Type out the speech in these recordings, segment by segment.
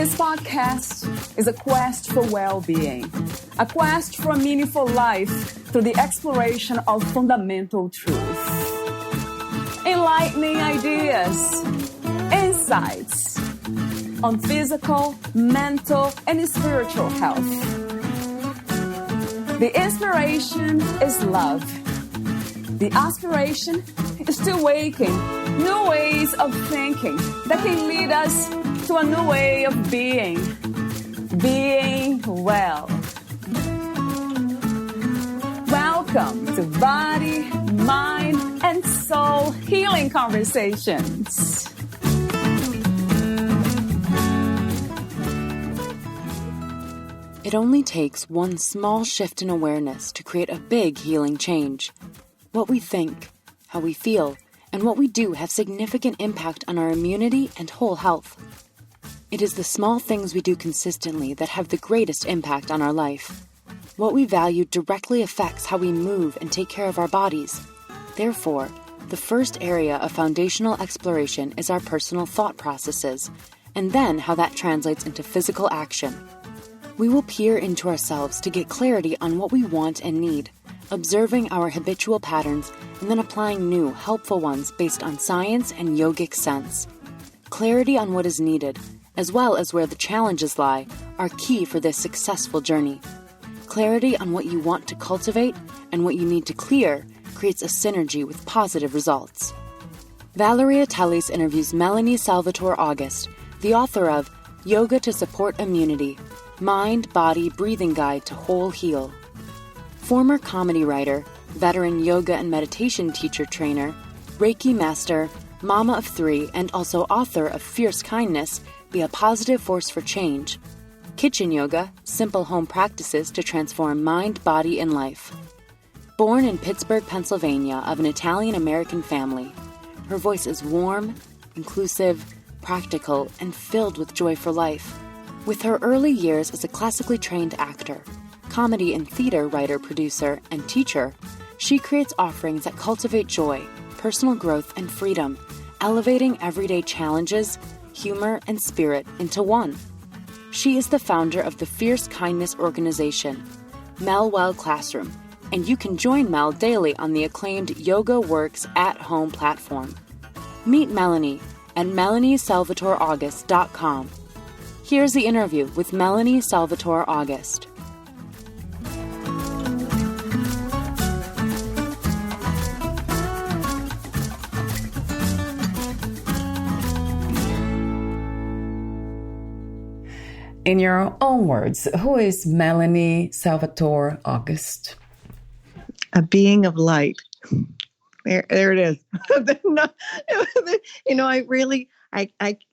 This podcast is a quest for well-being, a quest for a meaningful life through the exploration of fundamental truth. Enlightening ideas, insights on physical, mental, and spiritual health. The inspiration is love. The aspiration is to awaken new ways of thinking that can lead us to a new way of being well. Welcome to Body, Mind, and Soul Healing Conversations. It only takes one small shift in awareness to create a big healing change. What we think, how we feel, and what we do have significant impact on our immunity and whole health. It is the small things we do consistently that have the greatest impact on our life. What we value directly affects how we move and take care of our bodies. Therefore, the first area of foundational exploration is our personal thought processes, and then how that translates into physical action. We will peer into ourselves to get clarity on what we want and need, observing our habitual patterns and then applying new, helpful ones based on science and yogic sense. Clarity on what is needed, as well as where the challenges lie, are key for this successful journey. Clarity on what you want to cultivate and what you need to clear creates a synergy with positive results. Valeria Teles interviews Melanie Salvatore August, the author of Yoga to Support Immunity, Mind, Body, Breathing Guide to Whole Heal. Former comedy writer, veteran yoga and meditation teacher trainer, Reiki master, mama of 3, and also author of Fierce Kindness, Be a Positive Force for Change. Kitchen yoga, simple home practices to transform mind, body, and life. Born in Pittsburgh, Pennsylvania, of an Italian-American family, her voice is warm, inclusive, practical, and filled with joy for life. With her early years as a classically trained actor, comedy and theater writer-producer, and teacher, she creates offerings that cultivate joy, personal growth, and freedom, elevating everyday challenges, humor, and spirit into one. She is the founder of the Fierce Kindness organization, Mel Well Classroom, and you can join Mel daily on the acclaimed Yoga Works at-home platform. Meet Melanie at MelanieSalvatoreAugust.com. Here's the interview with Melanie Salvatore August. In your own words, who is Melanie Salvatore August? A being of light. There it is.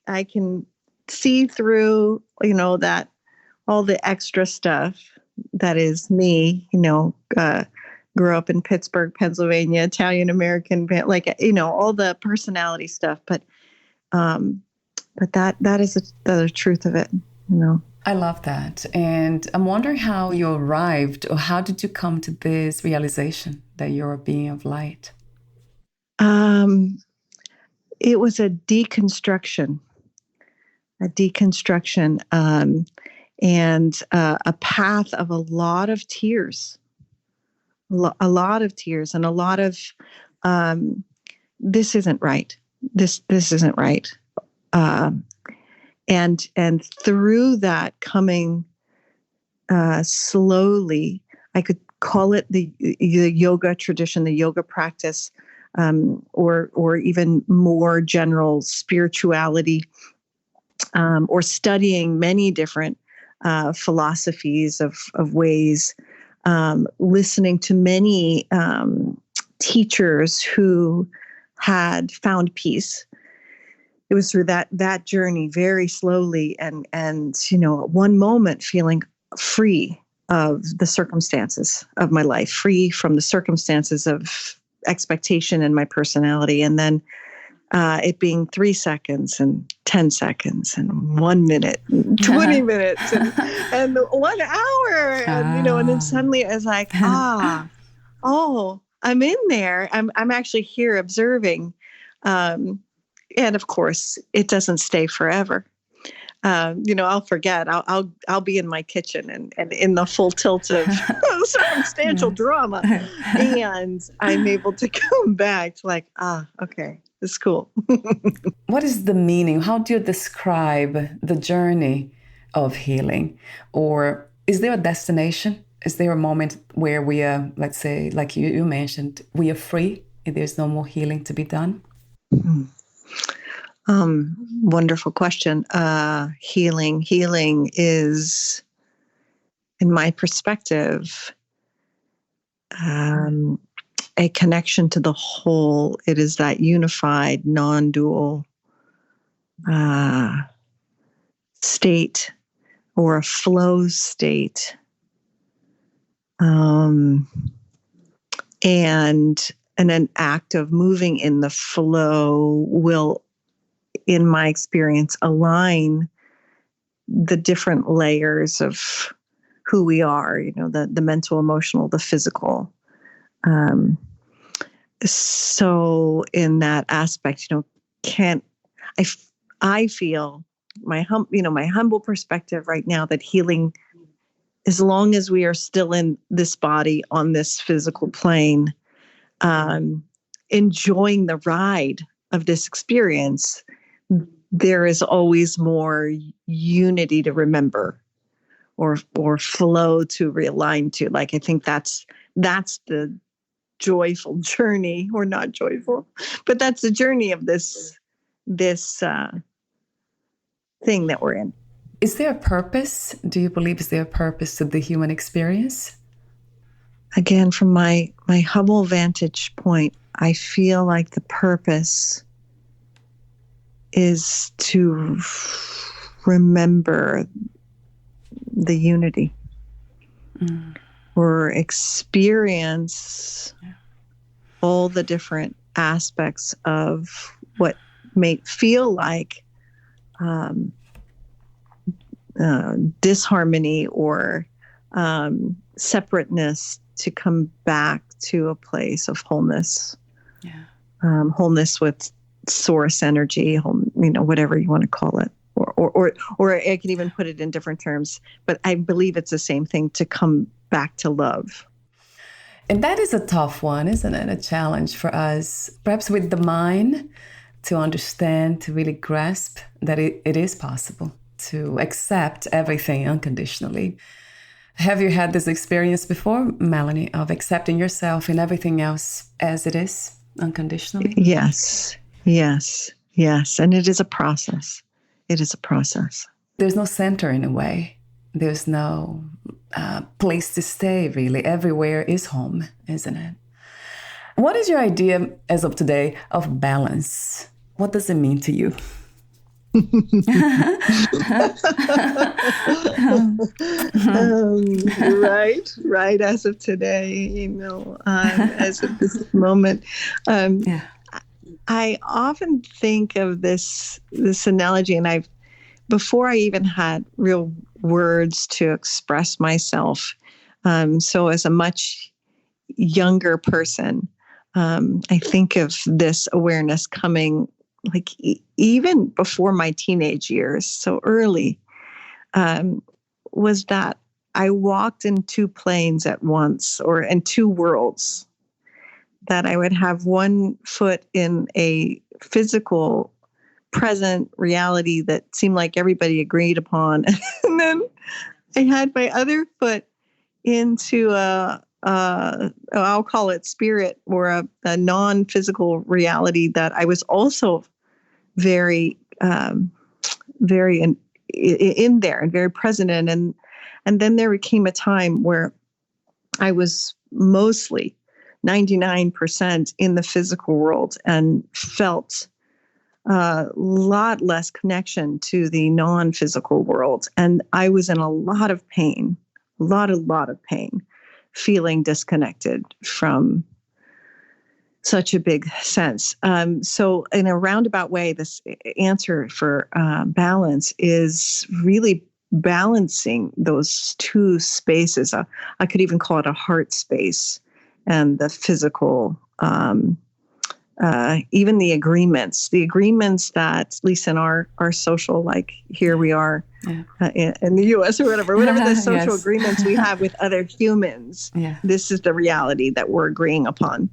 I can see through, that all the extra stuff that is me, grew up in Pittsburgh, Pennsylvania, Italian-American, all the personality stuff. But that is the truth of it, I love that. And I'm wondering how you arrived, or how did you come to this realization that you're a being of light? It was a deconstruction, and a path of a lot of tears, and a lot of, this isn't right. This isn't right. And through that coming slowly, I could call it the yoga tradition, the yoga practice, or even more general spirituality, or studying many different philosophies of ways, listening to many teachers who had found peace. It was through that journey very slowly, and one moment feeling free of the circumstances of my life, free from the circumstances of expectation in my personality, and then it being 3 seconds and 10 seconds and 1 minute, 20 minutes and 1 hour, and then suddenly it's like, I'm in there. I'm actually here observing. And of course, it doesn't stay forever. I'll forget. I'll be in my kitchen and in the full tilt of circumstantial drama, and I'm able to come back to like, okay, it's cool. What is the meaning? How do you describe the journey of healing? Or is there a destination? Is there a moment where we are, let's say, like you mentioned, we are free? There's no more healing to be done? Wonderful question. Healing is, in my perspective, a connection to the whole. It is that unified, non-dual state, or a flow state. And an act of moving in the flow will, in my experience, align the different layers of who we are, the mental, emotional, the physical. So in that aspect, I feel my humble perspective right now that healing, as long as we are still in this body on this physical plane, enjoying the ride of this experience, there is always more unity to remember, or flow to realign to. Like, I think that's the joyful journey, or not joyful, but that's the journey of this thing that we're in. Is there a purpose? Do you believe is there a purpose to the human experience? Again, from my humble vantage point, I feel like the purpose is to remember the unity, or experience all the different aspects of what may feel like disharmony or separateness, to come back to a place of wholeness. Wholeness with source energy, whatever you want to call it, or I can even put it in different terms, but I believe it's the same thing, to come back to love. And that is a tough one, isn't it? A challenge for us, perhaps with the mind, to understand, to really grasp that it is possible to accept everything unconditionally. Have you had this experience before, Melanie, of accepting yourself and everything else as it is, unconditionally? Yes. And it is a process. There's no center in a way. There's no place to stay, really. Everywhere is home, isn't it? What is your idea, as of today, of balance? What does it mean to you? Right. As of today, as of this moment, I often think of this analogy, and before I even had real words to express myself. So as a much younger person, I think of this awareness coming like even before my teenage years, so early, was that I walked in two planes at once, or in two worlds. That I would have one foot in a physical present reality that seemed like everybody agreed upon. And then I had my other foot into I'll call it spirit, or a non-physical reality that I was also very, very in there and very present in. And then there came a time where I was mostly 99% in the physical world and felt a lot less connection to the non-physical world. And I was in a lot of pain, a lot of pain, feeling disconnected from such a big sense. So in a roundabout way, this answer for balance is really balancing those two spaces. I could even call it a heart space and the physical even the agreements that, at least in our social, like here we are in the US or whatever the social Yes. agreements we have with other humans, this is the reality that we're agreeing upon.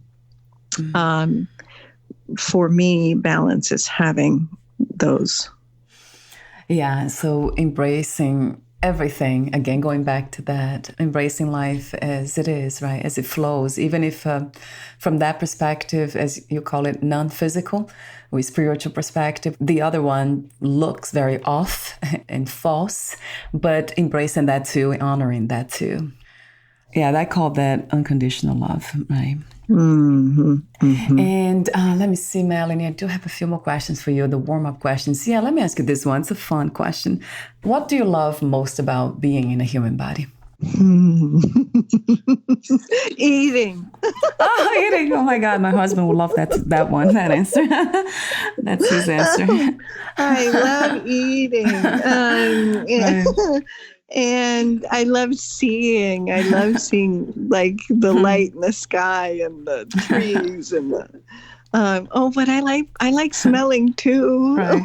For me, balance is having those. Yeah, so embracing everything, again, going back to that, embracing life as it is, right, as it flows, even if from that perspective, as you call it, non-physical or spiritual perspective, the other one looks very off and false, but embracing that too, honoring that too. Yeah, I call that unconditional love, right? Mm-hmm, mm-hmm. And let me see, Melanie, I do have a few more questions for you, the warm-up questions. Yeah, let me ask you this one. It's a fun question. What do you love most about being in a human body? Eating. Oh, eating. Oh my God, my husband would love that answer. That's his answer. I love eating. Right. And I love seeing like the light in the sky and the trees and the, but I like smelling too. Right.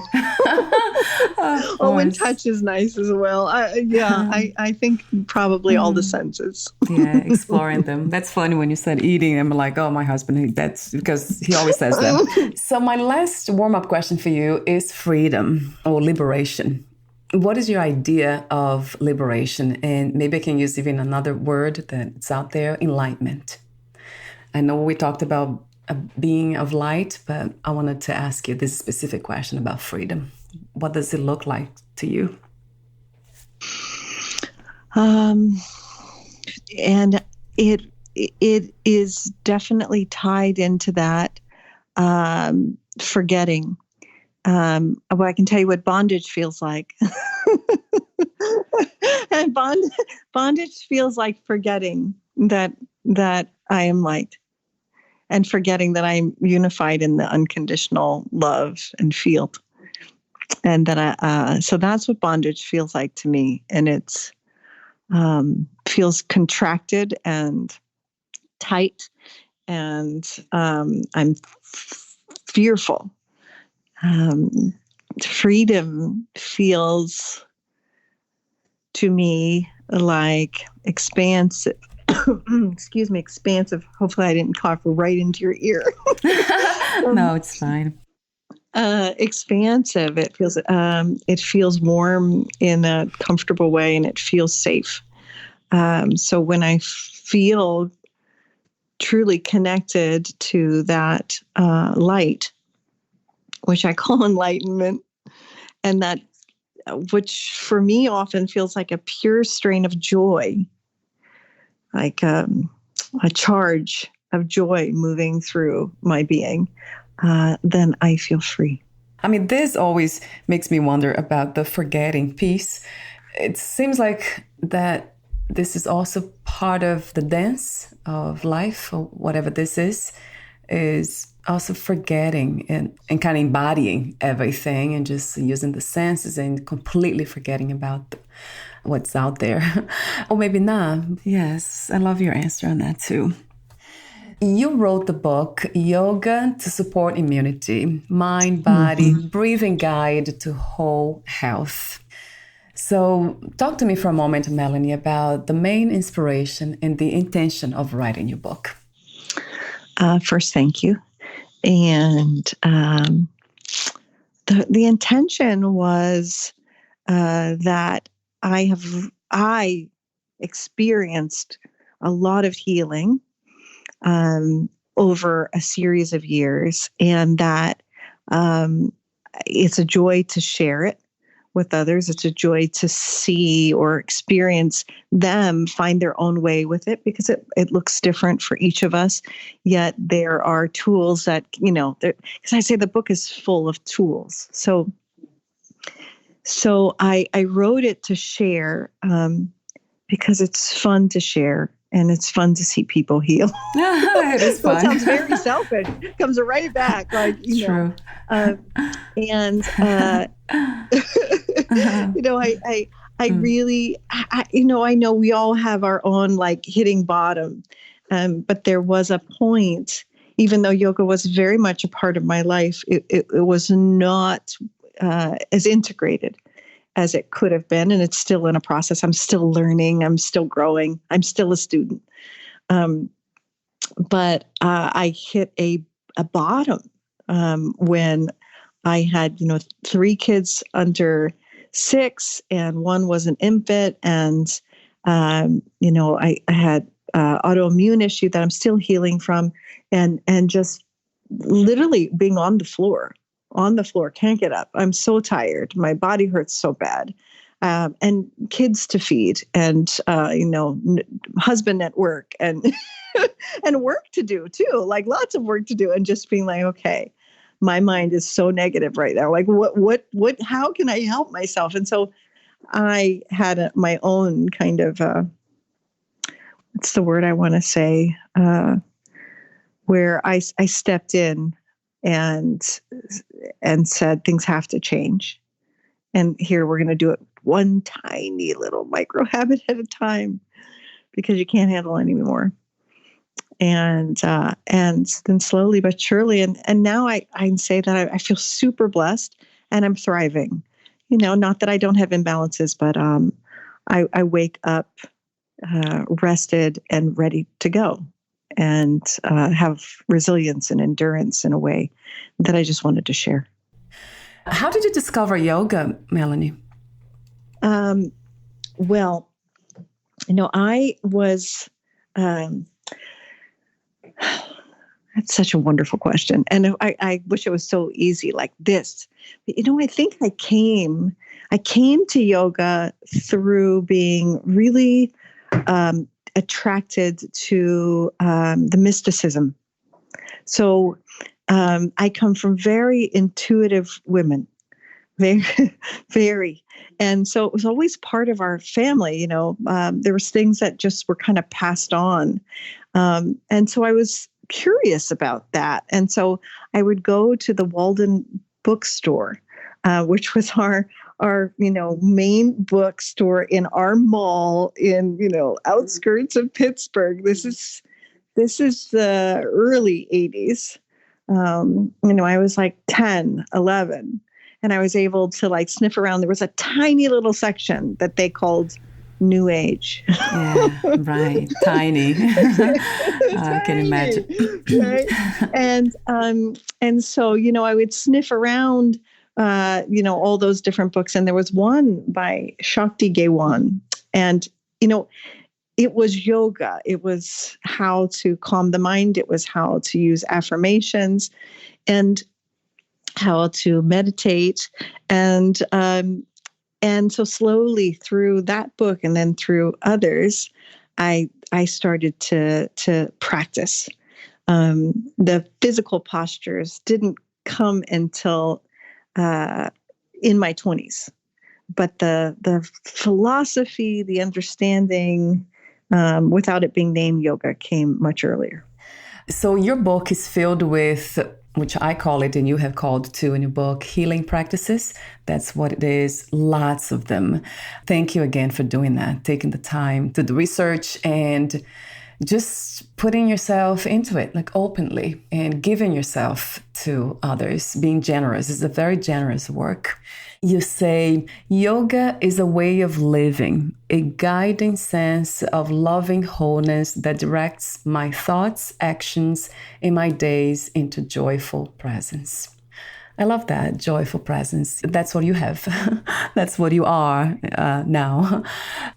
When touch is nice as well. I think probably all the senses. Yeah, exploring them. That's funny when you said eating. I'm like, oh, my husband, that's because he always says that. So my last warm-up question for you is freedom or liberation. What is your idea of liberation? And maybe I can use even another word that's out there, enlightenment. I know we talked about a being of light, but I wanted to ask you this specific question about freedom. What does it look like to you? And it is definitely tied into that forgetting. Well, I can tell you what bondage feels like. And bondage feels like forgetting that I am light, and forgetting that I'm unified in the unconditional love and field. And that so that's what bondage feels like to me. And it's feels contracted and tight, and I'm fearful. Freedom feels to me like expansive. Excuse me, expansive. Hopefully I didn't cough right into your ear. No, it's fine. Expansive. It feels warm in a comfortable way, and it feels safe. So when I feel truly connected to that light, which I call enlightenment, and that which for me often feels like a pure strain of joy, like a charge of joy moving through my being, then I feel free. I mean, this always makes me wonder about the forgetting piece. It seems like that this is also part of the dance of life, or whatever this is also forgetting and kind of embodying everything and just using the senses and completely forgetting about what's out there. Or maybe not. Yes, I love your answer on that too. You wrote the book, Yoga to Support Immunity, Mind, Body, Breathing Guide to Whole Health. So talk to me for a moment, Melanie, about the main inspiration and the intention of writing your book. First, thank you. And the intention was that I experienced a lot of healing over a series of years, and that it's a joy to share it with others. It's a joy to see or experience them find their own way with it, because it looks different for each of us. Yet there are tools that, because I say the book is full of tools. So I wrote it to share because it's fun to share. And it's fun to see people heal. It is fun. It sounds very selfish. It comes right back, like True. I really, I know we all have our own like hitting bottom, but there was a point even though yoga was very much a part of my life, it was not as integrated as it could have been. And it's still in a process. I'm still learning. I'm still growing. I'm still a student. But I hit a bottom when I had, 3 kids under 6, and one was an infant, and I had autoimmune issue that I'm still healing from, and just literally being on the floor, can't get up. I'm so tired. My body hurts so bad. And kids to feed, and husband at work, and and work to do too, like lots of work to do, and just being like, okay, my mind is so negative right now. Like, what? How can I help myself? And so I had my own kind of what's the word I want to say? Where I stepped in and said things have to change, and here we're going to do it one tiny little micro habit at a time, because you can't handle any more. And then slowly but surely, and now I can say that I feel super blessed, and I'm thriving. Not that I don't have imbalances, but I wake up rested and ready to go, and have resilience and endurance in a way that I just wanted to share. How did you discover yoga, Melanie? Well, I was. That's such a wonderful question. And I wish it was so easy like this. But, I think I came to yoga through being really attracted to the mysticism. So I come from very intuitive women, very, very. And so it was always part of our family. There was things that just were kind of passed on. And so I was curious about that. And so I would go to the Walden bookstore, which was our main bookstore in our mall in, outskirts of Pittsburgh. This is the early 80s. I was like 10, 11, and I was able to like sniff around. There was a tiny little section that they called New Age. Yeah, right. Tiny. I can imagine. Right? And so, I would sniff around, all those different books. And there was one by Shakti Gewan. And, it was yoga. It was how to calm the mind. It was how to use affirmations and how to meditate. And so slowly through that book and then through others, I started to practice. The physical postures didn't come until in my 20s, but the philosophy, the understanding, without it being named yoga, came much earlier. So your book is filled with, which I call it, and you have called too in your book, healing practices. That's what it is. Lots of them. Thank you again for doing that, taking the time to do research and just putting yourself into it, like openly, and giving yourself to others, being generous. It's a very generous work. You say, yoga is a way of living, a guiding sense of loving wholeness that directs my thoughts, actions, and my days into joyful presence. I love that, joyful presence. That's what you have. That's what you are now.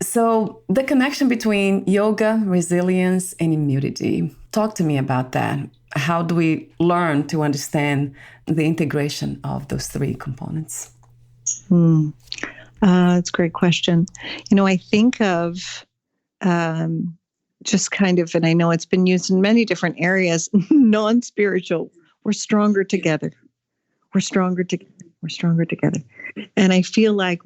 So the connection between yoga, resilience, and immunity. Talk to me about that. How do we learn to understand the integration of those 3 components? That's a great question. I think of just kind of, and I know it's been used in many different areas, non-spiritual. We're stronger together. We're stronger together. We're stronger together. And I feel like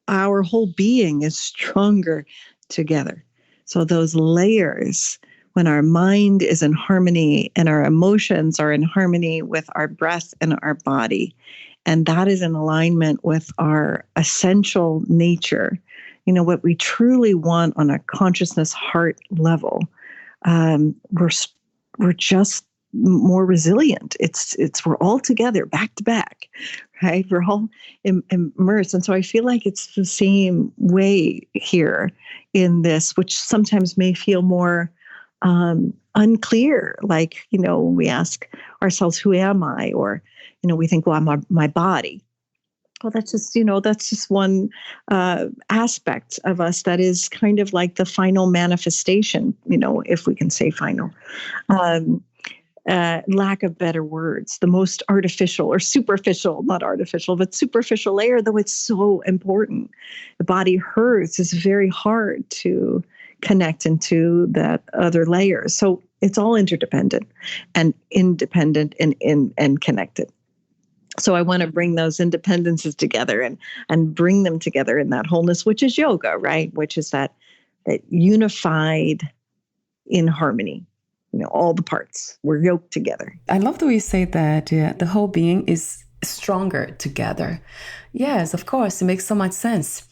our whole being is stronger together. So those layers, when our mind is in harmony and our emotions are in harmony with our breath and our body, and that is in alignment with our essential nature, what we truly want on a consciousness heart level, we're we're just more resilient. We're all together back to back, right? We're all immersed. And so I feel like it's the same way here in this, which sometimes may feel more unclear. Like, we ask ourselves, who am I? Or, we think, well, I'm my body. Well, that's just one aspect of us that is kind of like the final manifestation, if we can say final. Lack of better words, the most artificial or superficial, not artificial, but superficial layer, though it's so important. The body hurts. It's very hard to connect into that other layer. So it's all interdependent and independent and connected. So I want to bring those independences together and bring them together in that wholeness, which is yoga, right? Which is that unified in harmony. All the parts, we're yoked together. I love the way you say that. Yeah, the whole being is stronger together. Yes, of course, it makes so much sense.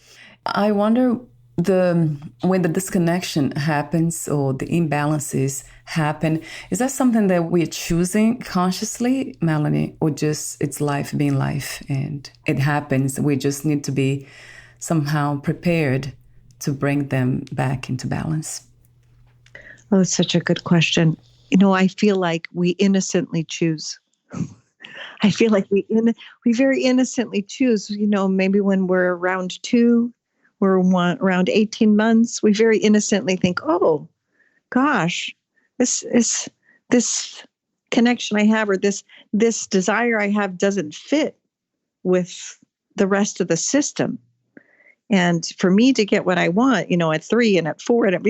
I wonder when the disconnection happens or the imbalances happen, is that something that we're choosing consciously, Melanie, or just it's life being life and it happens? We just need to be somehow prepared to bring them back into balance. Oh, it's such a good question. I feel like we innocently choose. I feel like we very innocently choose, maybe when we're around 2, we're around 18 months, we very innocently think, oh, gosh, this connection I have or this desire I have doesn't fit with the rest of the system. And for me to get what I want, at 3 and at 4, and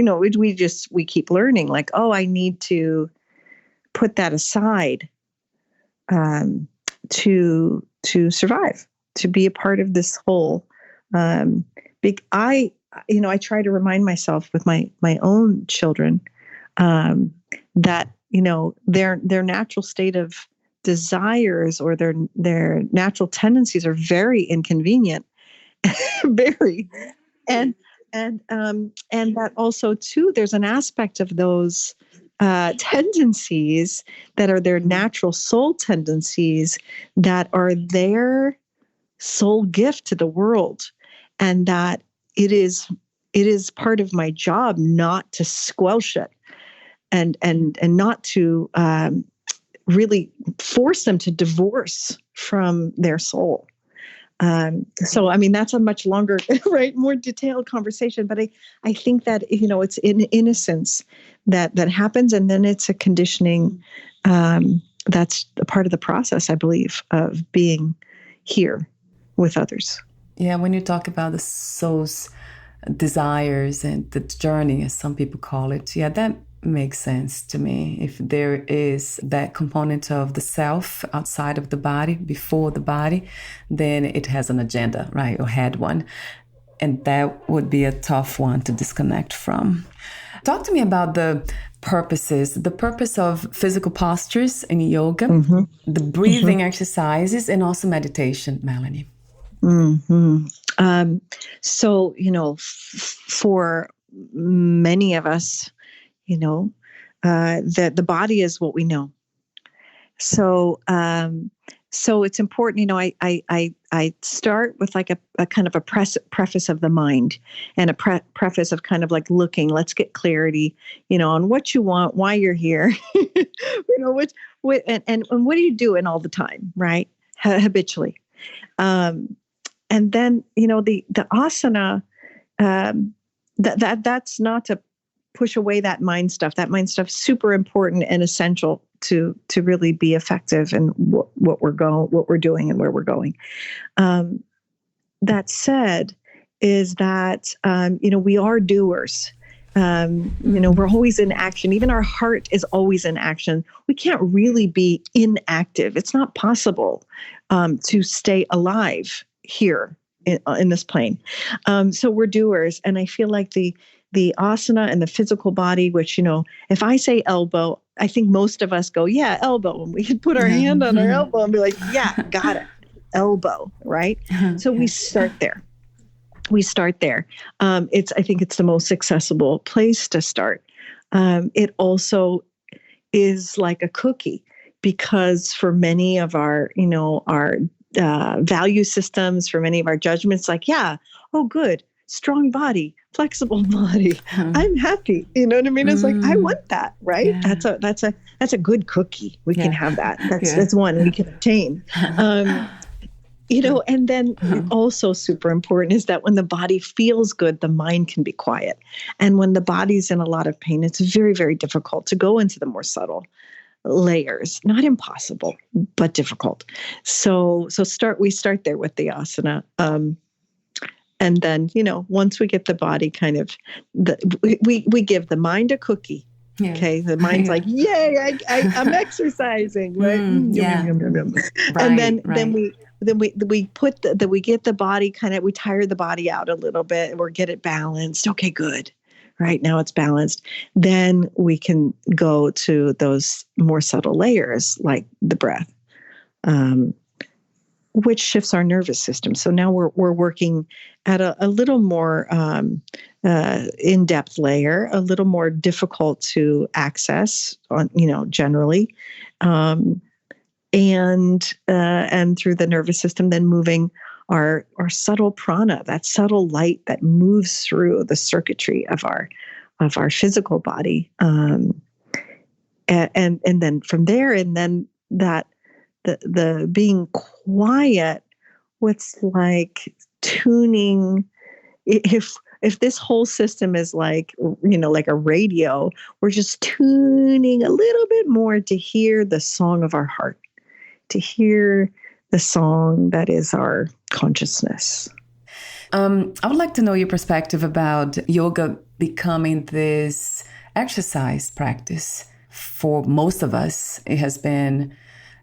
we keep learning like, oh, I need to put that aside to survive, to be a part of this whole. I try to remind myself with my own children that their natural state of desires or their natural tendencies are very inconvenient. Very. And that also too, there's an aspect of those tendencies that are their natural soul tendencies that are their soul gift to the world. And that it is part of my job not to squelch it and not to really force them to divorce from their soul. So, I mean, that's a much longer, right, more detailed conversation. But I think that, it's in innocence that happens. And then it's a conditioning that's a part of the process, I believe, of being here with others. Yeah, when you talk about the soul's desires and the journey, as some people call it, yeah, that makes sense to me. If there is that component of the self outside of the body, before the body, then it has an agenda, right? Or had one. And that would be a tough one to disconnect from. Talk to me about the purpose of physical postures in yoga, the breathing exercises, and also meditation, Melanie. So, for many of us, the body is what we know. So, so it's important, I start with like a kind of a preface of the mind and a preface of kind of like looking, let's get clarity, on what you want, why you're here, and what are you doing all the time, right? Habitually. And then, the asana, that's not to push away that mind stuff. That mind stuff super important and essential to really be effective in what we're doing and where we're going. That said, is that we are doers. We're always in action. Even our heart is always in action. We can't really be inactive. It's not possible to stay alive here in this plane. So we're doers, and I feel like the asana and the physical body, which, if I say elbow, I think most of us go, yeah, elbow. And we can put our hand on our elbow and be like, yeah, got it. Elbow, right? So we start there. I think it's the most accessible place to start. It also is like a cookie, because for many of our, our value systems, for many of our judgments, like, yeah, oh, good, strong body, flexible body, I'm happy. You know what I mean? It's like, I want that, right? Yeah. That's a good cookie. We can have that. That's one we can obtain. And then also super important is that when the body feels good, the mind can be quiet. And when the body's in a lot of pain, it's very, very difficult to go into the more subtle layers. Not impossible, but difficult. So we start there with the asana. And then, once we get the body kind of, we give the mind a cookie. Yeah. Okay, the mind's like, yay, I'm exercising, right? Yum. Right, and then we put we get the body kind of, we tire the body out a little bit, or get it balanced. Okay, good. Right now it's balanced. Then we can go to those more subtle layers, like the breath, which shifts our nervous system. So now we're working at a little more in-depth layer, a little more difficult to access, generally, and through the nervous system, then moving our subtle prana, that subtle light that moves through the circuitry of our physical body, and then from there, and then that the being quiet, what's like tuning. If this whole system is like, like a radio, we're just tuning a little bit more to hear the song of our heart, to hear the song that is our consciousness. I would like to know your perspective about yoga becoming this exercise practice. For most of us, it has been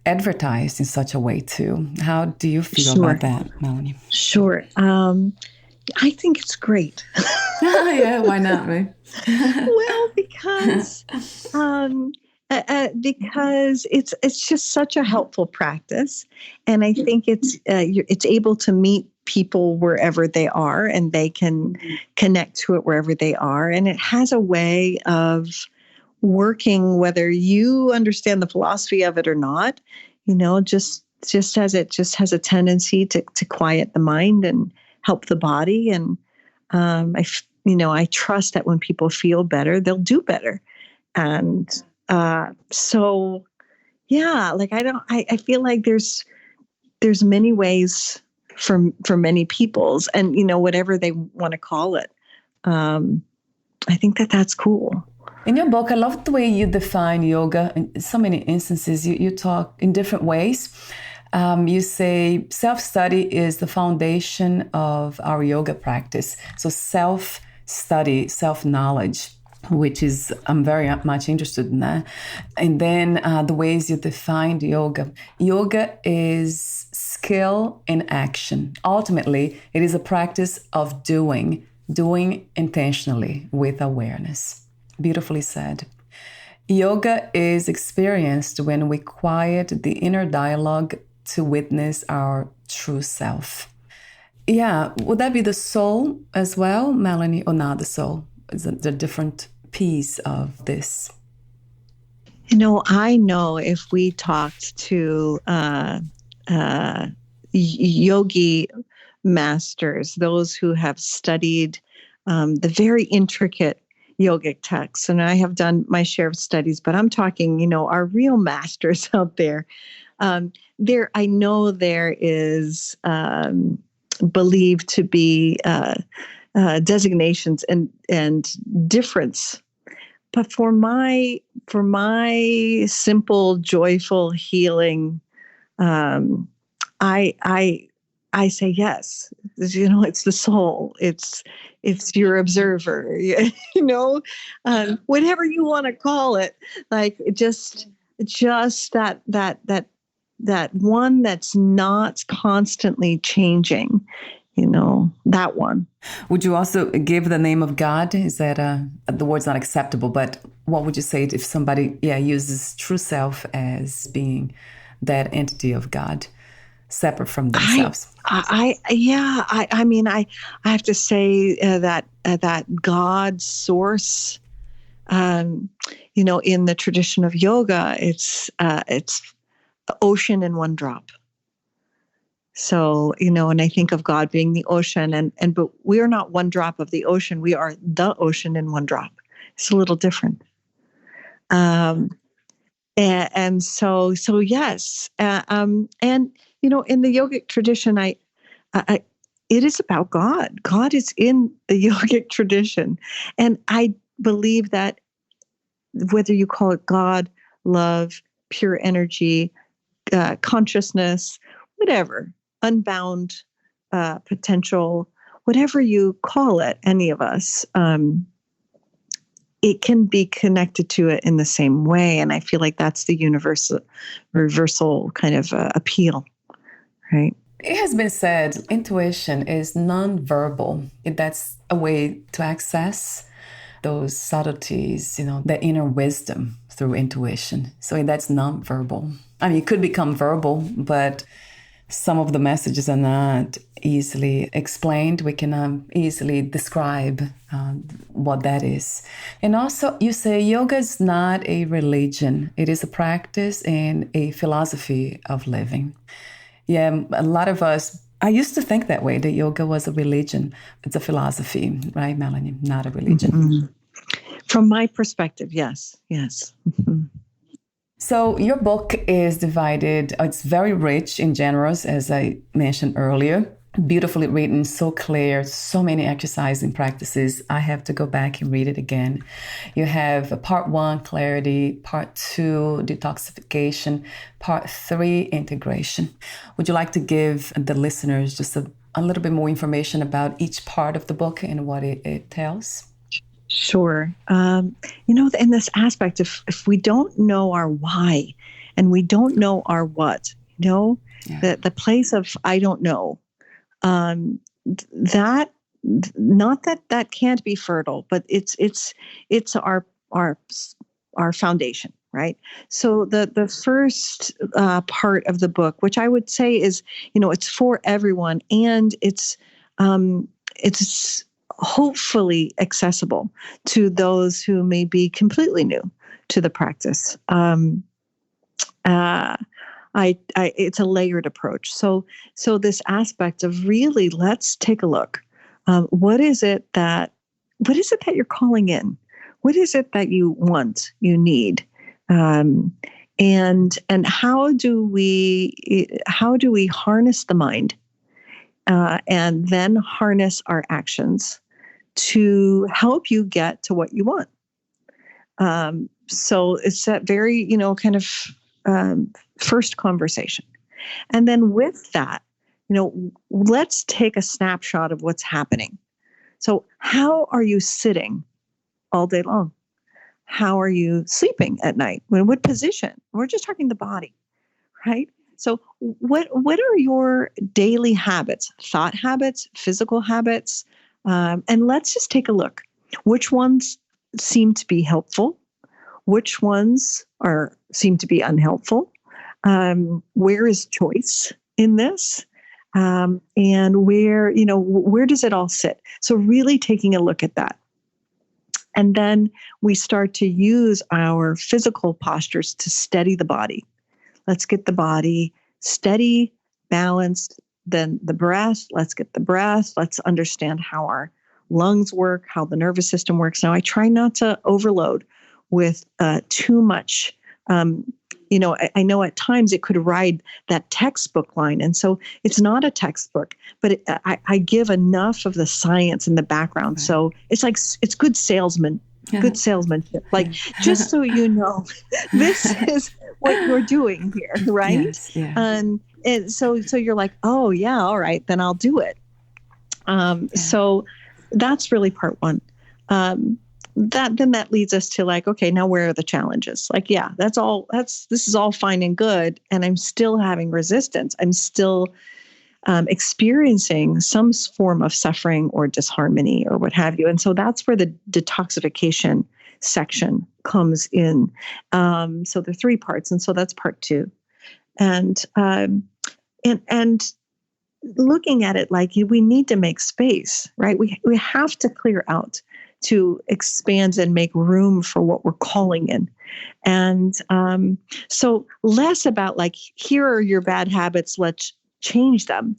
advertised in such a way too. How do you feel about that, Melanie? Sure. I think it's great. Yeah, why not, right? Well, because it's just such a helpful practice, and I think it's able to meet people wherever they are, and they can connect to it wherever they are, and it has a way of working, whether you understand the philosophy of it or not. Just as it just has a tendency to quiet the mind and help the body, and I trust that when people feel better, they'll do better. And so, yeah, like I feel like there's many ways for many peoples, and whatever they want to call it. I think that's cool. In your book, I love the way you define yoga. In so many instances, you talk in different ways. You say self-study is the foundation of our yoga practice. So self-study, self-knowledge, which is, I'm very much interested in that. And then the ways you defined yoga. Yoga is skill in action. Ultimately, it is a practice of doing intentionally with awareness. Beautifully said. Yoga is experienced when we quiet the inner dialogue to witness our true self. Yeah, would that be the soul as well, Melanie, or not the soul? Is it a different piece of this? I know if we talked to yogi masters, those who have studied the very intricate yogic texts, and I have done my share of studies, but I'm talking, our real masters out there. I know there is believed to be designations and difference, but for my simple, joyful healing, I say yes. It's the soul. It's your observer. Whatever you want to call it. Like just that one that's not constantly changing. That one. Would you also give the name of God? Is that the word's not acceptable? But what would you say if somebody uses true self as being that entity of God, separate from themselves? I have to say that God source, in the tradition of yoga, it's the ocean in one drop. So, and I think of God being the ocean, but we are not one drop of the ocean. We are the ocean in one drop. It's a little different. And so yes. And, in the yogic tradition, it is about God. God is in the yogic tradition. And I believe that whether you call it God, love, pure energy, consciousness, whatever, unbound potential, whatever you call it, any of us, it can be connected to it in the same way. And I feel like that's the universal kind of appeal, right? It has been said intuition is nonverbal. That's a way to access those subtleties, the inner wisdom through intuition. So that's nonverbal. I mean, it could become verbal, but some of the messages are not easily explained. We can easily describe what that is. And also, you say yoga is not a religion. It is a practice and a philosophy of living. Yeah, a lot of us, I used to think that way, that yoga was a religion. It's a philosophy, right, Melanie? Not a religion. Mm-hmm. From my perspective, yes. Mm-hmm. So your book is divided, it's very rich in genres, as I mentioned earlier. Beautifully written, so clear, so many exercising practices. I have to go back and read it again. You have part 1, clarity, part 2, detoxification, part 3, integration. Would you like to give the listeners just a little bit more information about each part of the book and what it tells? Sure. In this aspect, if we don't know our why and we don't know our what, the place of I don't know, that not that can't be fertile, but it's our foundation, right? So the first part of the book, which I would say is, it's for everyone, and it's hopefully accessible to those who may be completely new to the practice. It's a layered approach. So this aspect of really, let's take a look. What is it that you're calling in? What is it that you want, you need? And how do we harness the mind, and then harness our actions to help you get to what you want? So it's that very, kind of first conversation. And then with that, let's take a snapshot of what's happening. So how are you sitting all day long? How are you sleeping at night? In what position? We're just talking the body, right? So what are your daily habits, thought habits, physical habits? And let's just take a look. Which ones seem to be helpful? Which ones seem to be unhelpful? Where is choice in this? And where does it all sit? So really taking a look at that. And then we start to use our physical postures to steady the body. Let's get the body steady, balanced. Then the breath, let's get the breath. Let's understand how our lungs work, how the nervous system works. Now, I try not to overload with too much. I know at times it could ride that textbook line. And so it's not a textbook, but I give enough of the science in the background. Right. So it's like, it's good good salesmanship. Like, just so you know, this is what you're doing here, right? Yes, yeah. And so you're like, oh yeah, all right, then I'll do it. So that's really part 1. That leads us to like, okay, now where are the challenges? Like, yeah, this is all fine and good. And I'm still having resistance. I'm still experiencing some form of suffering or disharmony or what have you. And so that's where the detoxification section comes in. So there are 3 parts. And so that's part 2. And looking at it like we need to make space, right? We have to clear out to expand and make room for what we're calling in. And so less about like, here are your bad habits, let's change them.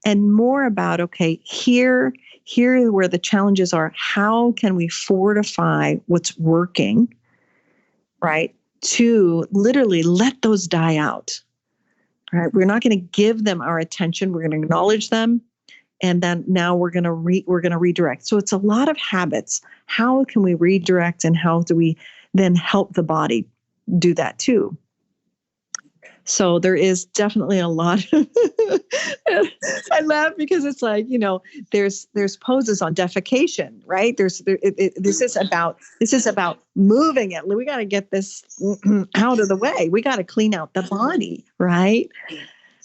And more about, okay, here where the challenges are, how can we fortify what's working, right? To literally let those die out, right? We're not going to give them our attention. We're going to acknowledge them. And then now we're going to redirect. So it's a lot of habits. How can we redirect, and how do we then help the body do that too? So there is definitely a lot. I laugh because it's like, there's poses on defecation, right? This is about moving it. We got to get this out of the way. We got to clean out the body, right?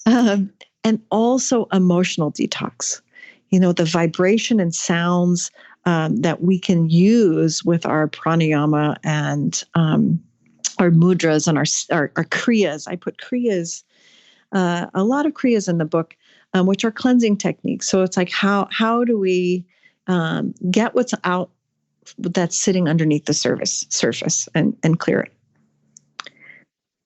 And also emotional detox. The vibration and sounds that we can use with our pranayama and our mudras and our kriyas. I put kriyas, a lot of kriyas in the book, which are cleansing techniques. So it's like, how do we get what's out that's sitting underneath the surface and clear it?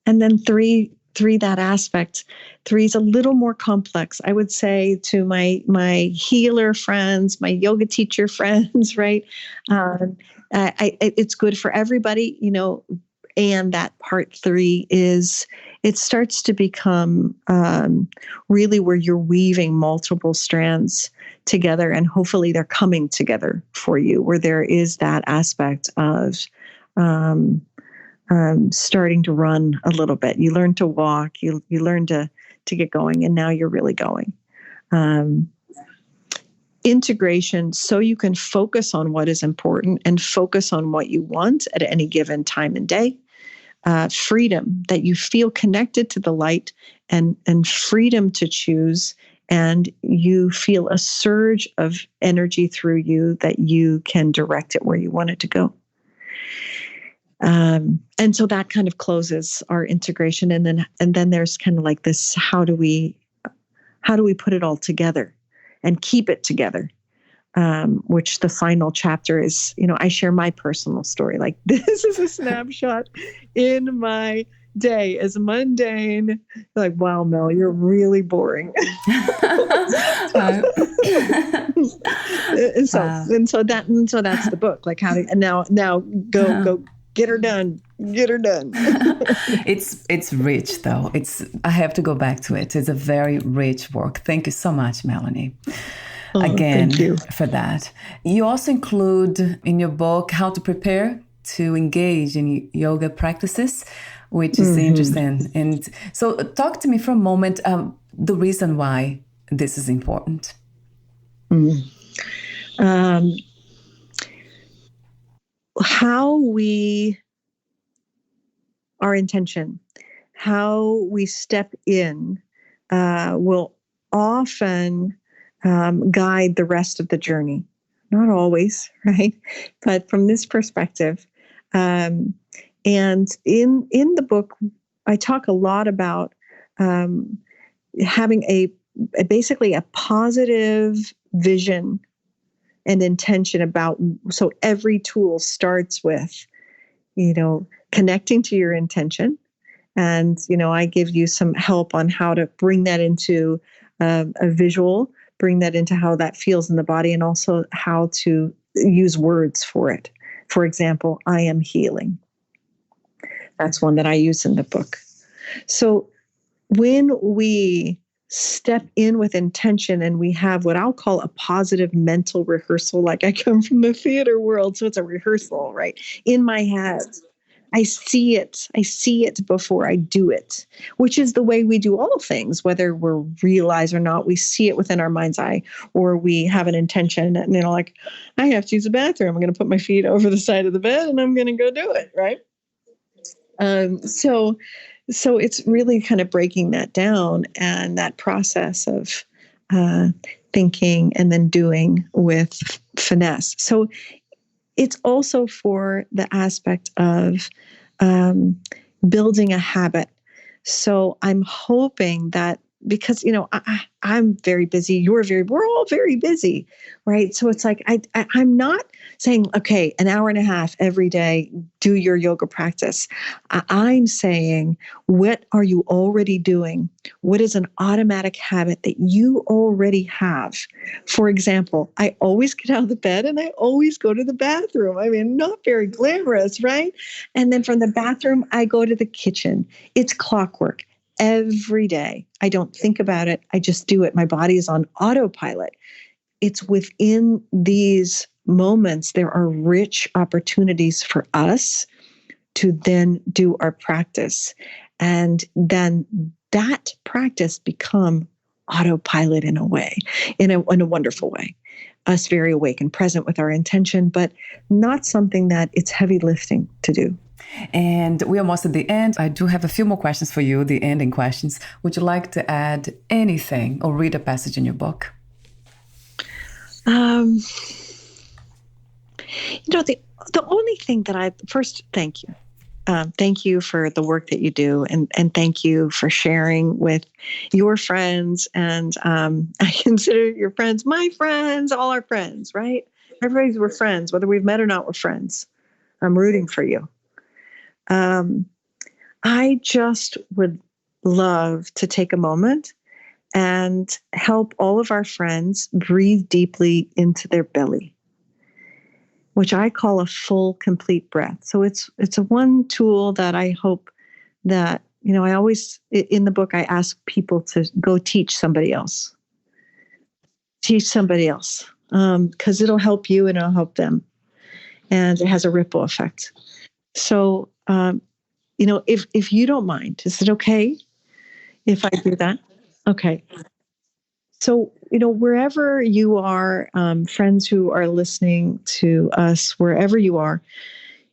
And then three, that aspect. 3 is a little more complex. I would say to my healer friends, my yoga teacher friends, right? It's good for everybody, And that part 3 is, it starts to become really where you're weaving multiple strands together, and hopefully they're coming together for you, where there is that aspect of starting to run a little bit. You learn to walk, you learn to get going, and now you're really going. Integration, so you can focus on what is important and focus on what you want at any given time and day. Freedom, that you feel connected to the light, and freedom to choose, and you feel a surge of energy through you that you can direct it where you want it to go. And so that kind of closes our integration, and then there's kind of like this: how do we put it all together and keep it together? Which the final chapter is, I share my personal story. Like, this is a snapshot in my day, as mundane. Like, wow, Mel, you're really boring. and so that's the book. Like, how to, and now go get her done. It's rich, though. I have to go back to it. It's a very rich work. Thank you so much, Melanie. Again, thank you for that. You also include in your book how to prepare to engage in yoga practices, which is interesting. And so talk to me for a moment, the reason why this is important. Our intention, how we step in, will often guide the rest of the journey. Not always, right? But from this perspective, and in the book, I talk a lot about having basically a positive vision and intention about. So every tool starts with, connecting to your intention, and I give you some help on how to bring that into a visual. Bring that into how that feels in the body, and also how to use words for it. For example, I am healing. That's one that I use in the book. So when we step in with intention and we have what I'll call a positive mental rehearsal, like I come from the theater world, so it's a rehearsal, right? In my head, I see it before I do it, which is the way we do all things, whether we're realize or not. We see it within our mind's eye, or we have an intention and like, I have to use the bathroom. I'm going to put my feet over the side of the bed and I'm going to go do it. Right. So it's really kind of breaking that down, and that process of thinking and then doing with finesse. So it's also for the aspect of building a habit. So I'm hoping that because, I'm very busy. We're all very busy, right? So it's like, I'm not saying, okay, an hour and a half every day, do your yoga practice. I'm saying, what are you already doing? What is an automatic habit that you already have? For example, I always get out of the bed and I always go to the bathroom. I mean, not very glamorous, right? And then from the bathroom, I go to the kitchen. It's clockwork every day. I don't think about it. I just do it. My body is on autopilot. It's within these moments, there are rich opportunities for us to then do our practice. And then that practice become autopilot in a way, in a wonderful way. Us very awake and present with our intention, but not something that it's heavy lifting to do. And we're almost at the end. I do have a few more questions for you, the ending questions. Would you like to add anything or read a passage in your book? The only thing that first, thank you. Thank you for the work that you do, and thank you for sharing with your friends. And I consider your friends my friends, all our friends, right? We're friends, whether we've met or not, we're friends. I'm rooting for you. I just would love to take a moment and help all of our friends breathe deeply into their belly, which I call a full, complete breath. So it's a one tool that I hope that, I always, in the book, I ask people to go teach somebody else. Because it'll help you and it'll help them. And it has a ripple effect. So, if you don't mind, is it okay if I do that? Okay. So, wherever you are, friends who are listening to us, wherever you are,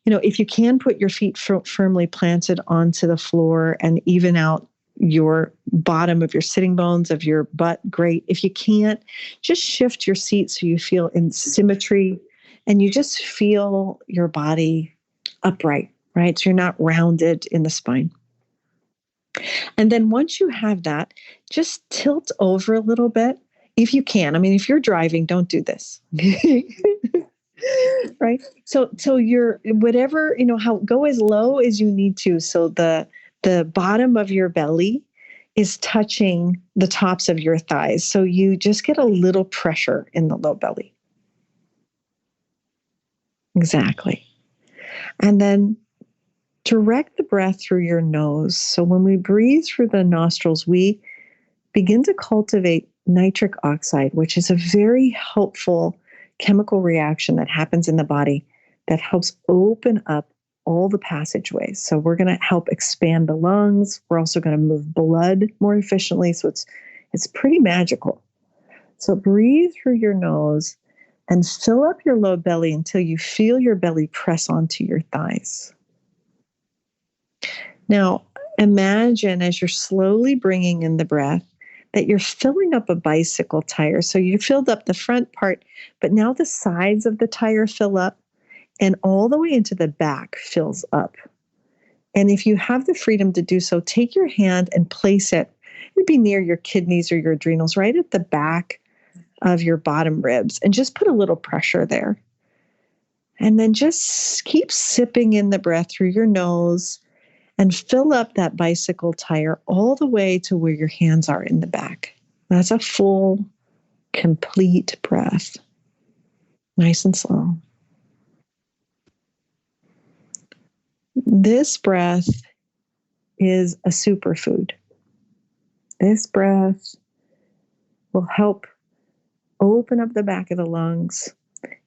if you can put your feet firmly planted onto the floor and even out your bottom of your sitting bones of your butt, great. If you can't, just shift your seat so you feel in symmetry and you just feel your body upright, right? So you're not rounded in the spine. And then once you have that, just tilt over a little bit if you can. I mean, if you're driving, don't do this. Right? So you're whatever, go as low as you need to. So the bottom of your belly is touching the tops of your thighs. So you just get a little pressure in the low belly. Exactly. And then direct the breath through your nose. So when we breathe through the nostrils, we begin to cultivate nitric oxide, which is a very helpful chemical reaction that happens in the body that helps open up all the passageways. So we're going to help expand the lungs. We're also going to move blood more efficiently. So it's pretty magical. So breathe through your nose and fill up your low belly until you feel your belly press onto your thighs. Now, imagine as you're slowly bringing in the breath that you're filling up a bicycle tire. So you filled up the front part, but now the sides of the tire fill up and all the way into the back fills up. And if you have the freedom to do so, take your hand and place it. It'd be near your kidneys or your adrenals, right at the back of your bottom ribs, and just put a little pressure there. And then just keep sipping in the breath through your nose and fill up that bicycle tire all the way to where your hands are in the back. That's a full, complete breath. Nice and slow. This breath is a superfood. This breath will help open up the back of the lungs.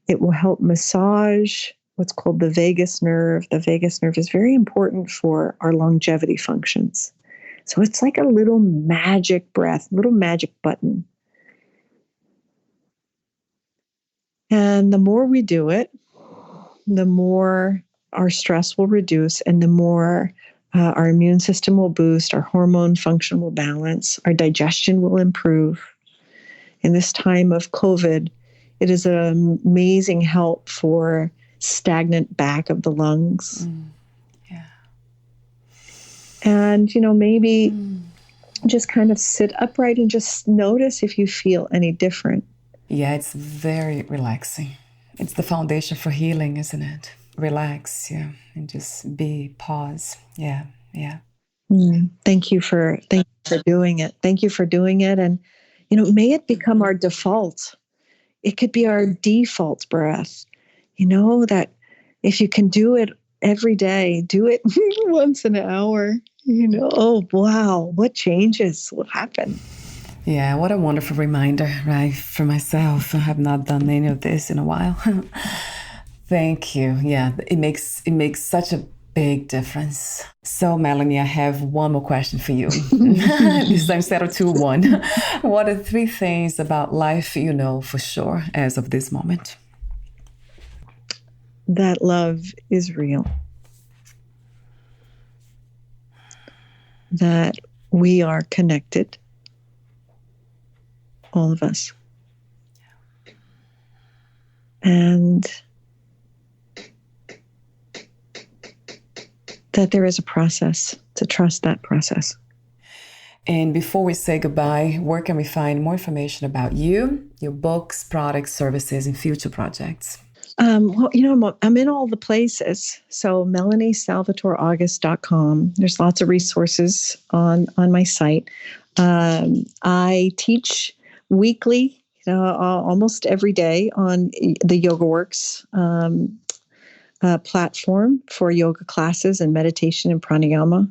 It will help massage what's called the vagus nerve. The vagus nerve is very important for our longevity functions. So it's like a little magic breath, little magic button. And the more we do it, the more our stress will reduce and the more our immune system will boost, our hormone function will balance, our digestion will improve. In this time of COVID, it is an amazing help for stagnant back of the lungs. Yeah. And, maybe just kind of sit upright and just notice if you feel any different. Yeah, it's very relaxing. It's the foundation for healing, isn't it? Relax, yeah, and just pause. Yeah, yeah. Thank you for doing it. Thank you for doing it. And, may it become our default. It could be our default breath, that if you can do it every day, do it once an hour, oh, wow, what changes will happen. Yeah, what a wonderful reminder, right? For myself, I have not done any of this in a while. Thank you. Yeah, it makes such a big difference. So, Melanie, I have one more question for you. This time, instead of 2-1. What are 3 things about life you know for sure as of this moment? That love is real. That we are connected. All of us. And that there is a process, to trust that process. And before we say goodbye, where can we find more information about you, your books, products, services, and future projects? Well, I'm in all the places. So MelanieSalvatoreAugust.com. There's lots of resources on my site. I teach weekly, almost every day on the YogaWorks platform for yoga classes and meditation and pranayama.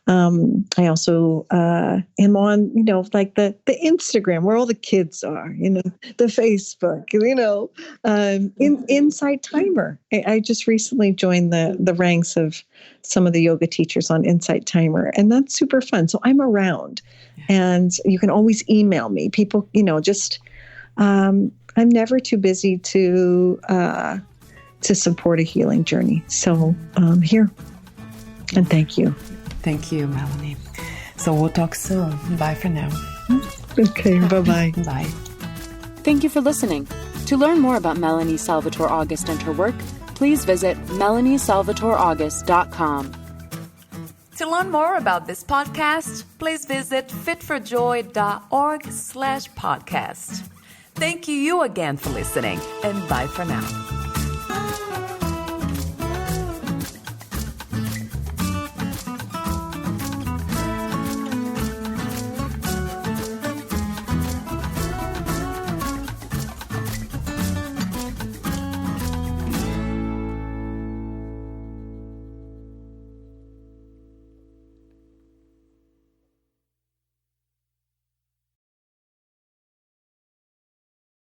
I also am on, like the Instagram where all the kids are, the Facebook, Insight Timer. I just recently joined the ranks of some of the yoga teachers on Insight Timer, and that's super fun. So I'm around, and you can always email me. People, I'm never too busy to support a healing journey. So here, and thank you. Thank you, Melanie. So we'll talk soon. Bye for now. Okay, bye-bye. Bye. Thank you for listening. To learn more about Melanie Salvatore August and her work, please visit MelanieSalvatoreAugust.com. To learn more about this podcast, please visit fitforjoy.org/podcast. Thank you again for listening, and bye for now.